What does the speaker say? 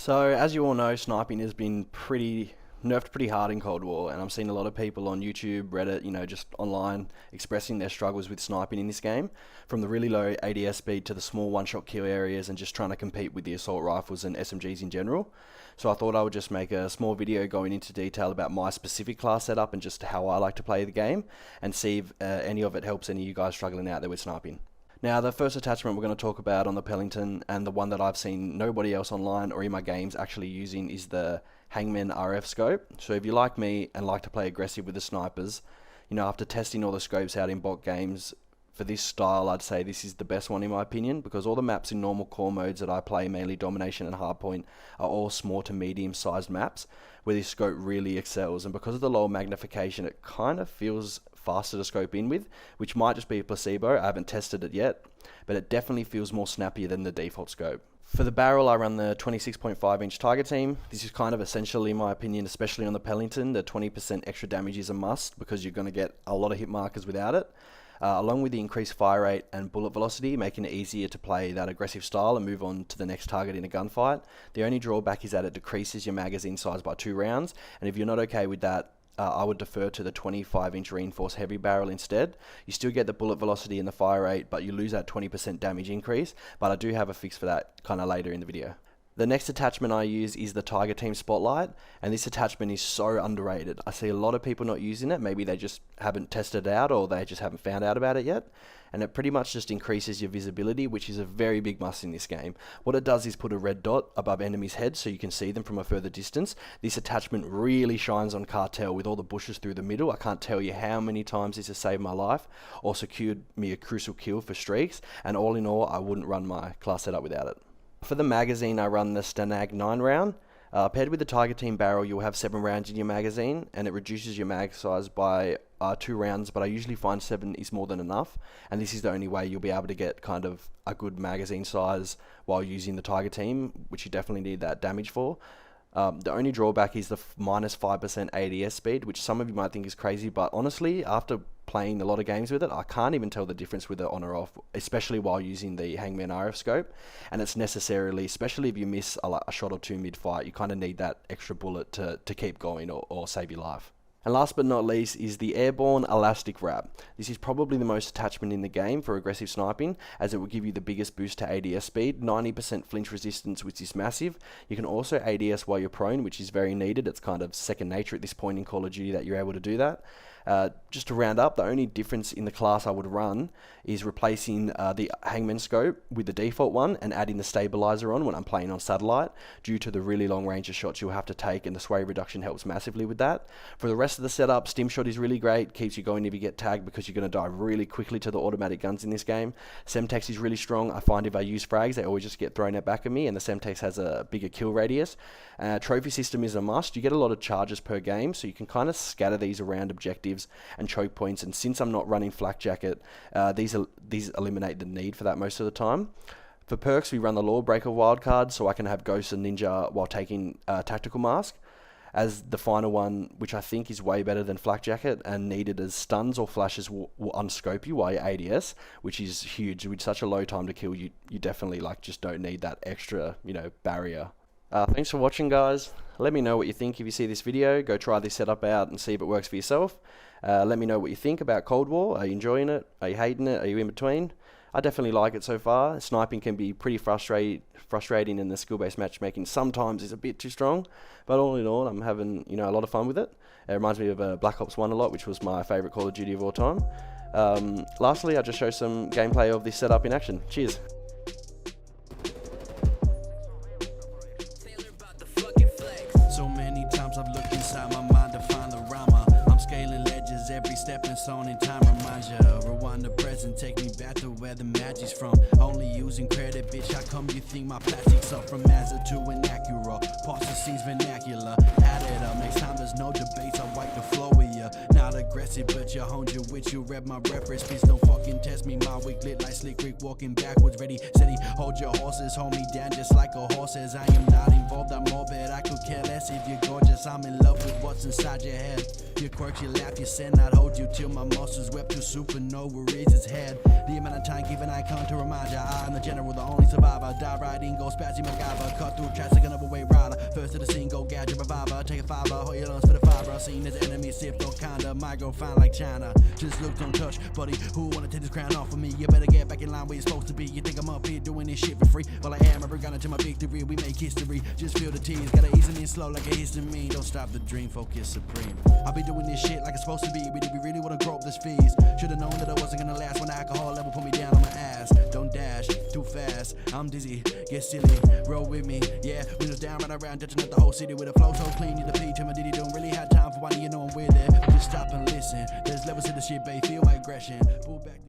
So as you all know, sniping has been nerfed pretty hard in Cold War, and I'm seeing a lot of people on YouTube, Reddit, just online expressing their struggles with sniping in this game, from the really low ADS speed to the small one-shot kill areas and just trying to compete with the assault rifles and SMGs in general. So I thought I would just make a small video going into detail about my specific class setup and just how I like to play the game, and see if any of it helps any of you guys struggling out there with sniping. Now, the first attachment we're going to talk about on the Pelington, and the one that I've seen nobody else online or in my games actually using, is the Hangman RF scope. So if you like me and like to play aggressive with the snipers, after testing all the scopes out in bot games, for this style I'd say this is the best one in my opinion, because all the maps in normal core modes that I play, mainly domination and hardpoint, are all small to medium sized maps where this scope really excels, and because of the lower magnification it kind of feels faster to scope in with, which might just be a placebo. I haven't tested it yet, but it definitely feels more snappier than the default scope. For the barrel, I run the 26.5 inch Tiger Team. This is kind of essential in my opinion, especially on the Pelington. The 20% extra damage is a must because you're going to get a lot of hit markers without it. Along with the increased fire rate and bullet velocity, making it easier to play that aggressive style and move on to the next target in a gunfight. The only drawback is that it decreases your magazine size by 2 rounds, and if you're not okay with that, I would defer to the 25 inch reinforced heavy barrel instead. You still get the bullet velocity and the fire rate, but you lose that 20% damage increase, but I do have a fix for that kind of later in the video. The next attachment I use is the Tiger Team Spotlight, and this attachment is so underrated. I see a lot of people not using it. Maybe they just haven't tested it out, or they just haven't found out about it yet. And it pretty much just increases your visibility, which is a very big must in this game. What it does is put a red dot above enemies' heads so you can see them from a further distance. This attachment really shines on Cartel with all the bushes through the middle. I can't tell you how many times this has saved my life or secured me a crucial kill for streaks, and all in all, I wouldn't run my class setup without it. For the magazine, I run the Stanag 9 round. Paired with the Tiger Team barrel, you'll have 7 rounds in your magazine, and it reduces your mag size by 2 rounds, but I usually find 7 is more than enough, and this is the only way you'll be able to get kind of a good magazine size while using the Tiger Team, which you definitely need that damage for. The only drawback is the minus 5% ADS speed, which some of you might think is crazy, but honestly, after playing a lot of games with it, I can't even tell the difference with it on or off, especially while using the Hangman RF scope. And it's necessarily, especially if you miss a shot or two mid-fight, you kind of need that extra bullet to keep going or save your life. And last but not least is the Airborne Elastic Wrap. This is probably the most attachment in the game for aggressive sniping, as it will give you the biggest boost to ADS speed, 90% flinch resistance, which is massive. You can also ADS while you're prone, which is very needed. It's kind of second nature at this point in Call of Duty that you're able to do that. Just to round up, the only difference in the class I would run is replacing the Hangman scope with the default one and adding the stabilizer on when I'm playing on satellite, due to the really long range of shots you'll have to take, and the sway reduction helps massively with that. For the rest of the setup, stim shot is really great, keeps you going if you get tagged because you're going to die really quickly to the automatic guns in this game. Semtex is really strong. I find if I use frags, they always just get thrown out back of me, and the Semtex has a bigger kill radius. Trophy system is a must. You get a lot of charges per game, so you can kind of scatter these around objectives and choke points, and since I'm not running flak jacket, these eliminate the need for that most of the time. For perks, we run the Lawbreaker wildcard, so I can have Ghost and Ninja while taking Tactical Mask as the final one, which I think is way better than flak jacket and needed, as stuns or flashes will unscope you while you're ADS, which is huge. With such a low time to kill, you definitely just don't need that extra barrier. Thanks for watching, guys. Let me know what you think if you see this video. Go try this setup out and see if it works for yourself. Let me know what you think about Cold War. Are you enjoying it? Are you hating it? Are you in between? I definitely like it so far. Sniping can be pretty frustrating, and the skill-based matchmaking sometimes is a bit too strong, but all in all, I'm having a lot of fun with it. It reminds me of Black Ops 1 a lot, which was my favourite Call of Duty of all time. Lastly, I'll just show some gameplay of this setup in action. Cheers. So many times I've looked inside my mind to find the rhymer. I'm scaling ledges, every stepping stone in time reminds ya. Rewind the present, take me back to where the magic's from. Only using credit, bitch, how come you think my plastic's up? From Mazda to an Acura, parts of scenes vernacular. Add it up, next time there's no debates, I wipe the floor with ya. Not aggressive, but you honed your wit, you read my reference. Please don't fucking test me, my weak lit like Slick Rick walking backwards. Ready, steady, hold your horses, hold me down just like a horse says. I am not involved, I'm morbid, I could care less if you're gorgeous. I'm in love with what's inside your head. Your quirks, you laugh, you send, I'd hold you till my muscles wept to supernova reads its head. The amount of time given icon to remind ya, I'm the general, the only survivor. Die riding, go spazzy MacGyver, cut through traffic, another way ride. to the scene, go gouge a revolver, take a fiber, hold your lungs for the fiber. Seen as enemy, sift or kinda, might go fine like China. Just look, don't touch, buddy. Who wanna take this crown off of me? You better get back in line where you're supposed to be. You think I'm up here doing this shit for free? Well, I am. I bring to my victory. We make history. Just feel the tears. Gotta ease in slow like a histamine. Don't stop the dream, focus supreme. I'll be doing this shit like it's supposed to be. But if we really wanna grow up this fees, should've known that I wasn't gonna last when the alcohol level put me down on my ass. Don't dash too fast. I'm dizzy. Get silly. Roll with me. Yeah, windows down, right around, touching up the whole city with a flow so clean. Need the P to my ditty. Don't really have time for one. You know I'm with it. Just stop and listen. There's levels to the shit, babe. Feel my aggression. Pull back.